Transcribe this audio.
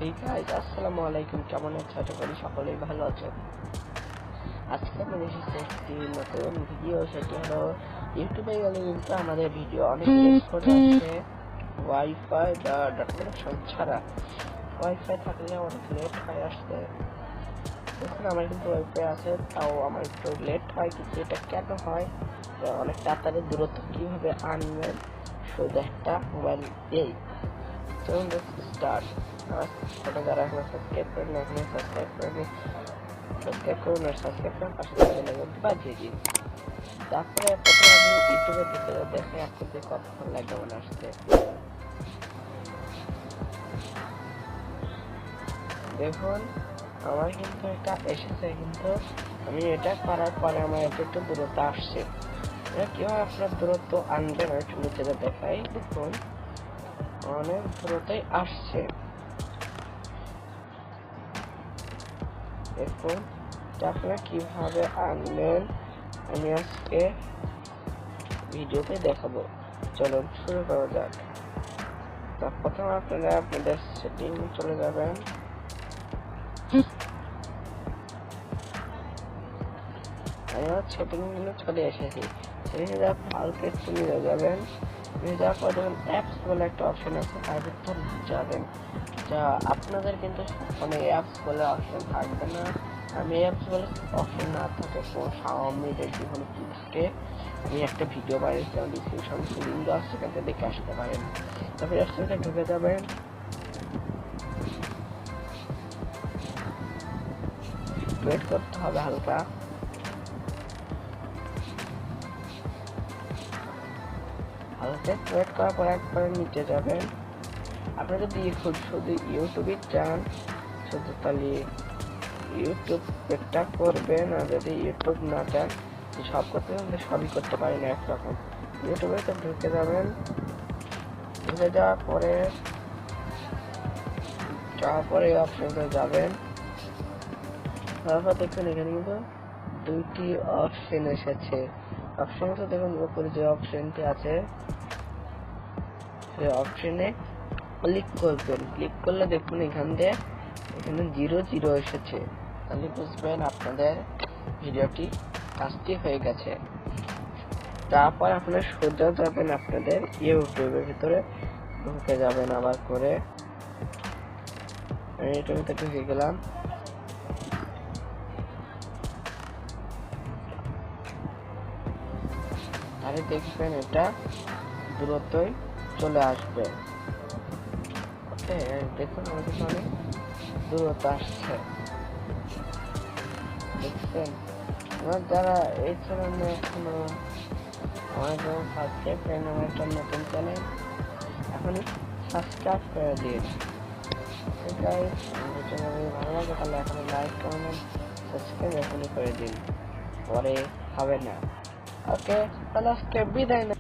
Hey guys, আসসালামু আলাইকুম। কেমন আছেন? আশা করি সকলেই ভালো আছেন। আজকে আমি এসেছি একটি নতুন ভিডিও, সেটি হলো ইউটিউবে গেলে কিন্তু আমাদের ভিডিও অনেক এক্সপোর্ট আসছে ওয়াইফাই বা ডাটা কানেকশন ছাড়া। ওয়াইফাই থাকলে অনেক লেট হয় আসতে। দেখুন আমার কিন্তু ওয়াইফাই আছে, তাও আমার একটু লেট হয়, কিন্তু এটা কেন হয়? অনেক তাড়াতাড়ি দূরত্ব কিভাবে আনবেন শুধু একটা মোবাইল এই চলুন স্টার্ট। ছোটো যারা এখনো সাবস্ক্রাইব করেন এখনো সাবস্ক্রাইব করুন আর সাবস্ক্রাইব করার পাশে বাজিয়ে দিন। তারপরে প্রথমে আমি ইউটিউবে দেখে আপনাদের কতক্ষণ লাগবে মনে আসতে। দেখুন আমার কিন্তু এটা এসেছে, কিন্তু আমি এটা করার পরে আমার একটু দূরত্ব আসছে। কিভাবে আপনার দূরত্ব আনবেন আমি একটু নিচে দেখাই। দেখুন অনেক দূরত্বই আসছে। দেখুন আপনারা কিভাবে আনবেন আমি আজকে ভিডিওতে দেখাবো। চলুন শুরু করা যাক। তো প্রথমে আপনারা আপনাদের সেটিং চলে যাবেন। আমি আমার সেটিং গুলো চলে এসেছি। সেটিং হালকা একটু নিয়ে যাবেন। নিয়ে যাওয়ার পর দেখুন অ্যাপস বলে একটা অপশন আছে, তার ভিতর যাবেন। যা আপনাদের কিন্তু মানে অ্যাপস বলে অপশন থাকবে না। আমি অ্যাপস বলে অপশন না থাকে Xiaomi দেখি হলো কি থাকে। আমি একটা ভিডিও বানিয়েছি, আমার ডিসক্রিপশন লিঙ্ক দেওয়া আছে, সেখান থেকে দেখে আসতে পারেন। তারপরে রেস্টুরেন্টে ঢুকে যাবেন। ওয়েট করতে হবে হালকা। হালকা ওয়েট করার পর একবারে নিচে যাবেন। আপনি যদি শুধু ইউটিউবে চান শুধু তাহলে ইউটিউব পেজটা করবেন, আর যদি ইউটিউব না চান সব করতে হলে সবই করতে পারেন একরকম। ইউটিউবে তো ঢুকে যাবেন। ঢুকে যাওয়ার পরে অপশনটা যাবেন। তারপর দেখুন এখানে কিন্তু দুইটি অপশন এসেছে। অপশনটা দেখুন উপরে যে অপশনটি আছে সেই অপশনে ক্লিক করবেন। ক্লিক করলে দেখুন এখানে 0 এসেছে। তাহলে বুঝবেন আপনাদের ভিডিওটি কাজটি হয়ে গেছে। তারপর আপনারা সোজা যাবেন আপনাদের ইউটিউবের ভিতরে ঢুকে যাবেন। আবার করে আমি ইউটিউবে ঢুকে গেলাম। তাহলে দেখবেন এটা দ্রুতই চলে আসবে। ওকে দেখুন আমাদের অনেক দূরত্ব আসছে। দেখছেন আমার যারা এই চ্যানেলে এখনো আমার যেমন সাবস্ক্রাইব করেন, আমার একটা নতুন চ্যানেল এখনই সাবস্ক্রাইব করে দিন। আমাদের চ্যানেল ভালো লাগে তাহলে এখনো লাইক কমেন্ট সাবস্ক্রাইব এখনই করে দিন, পরে হবে না। ওকে তাহলে আজকে বিদায় না।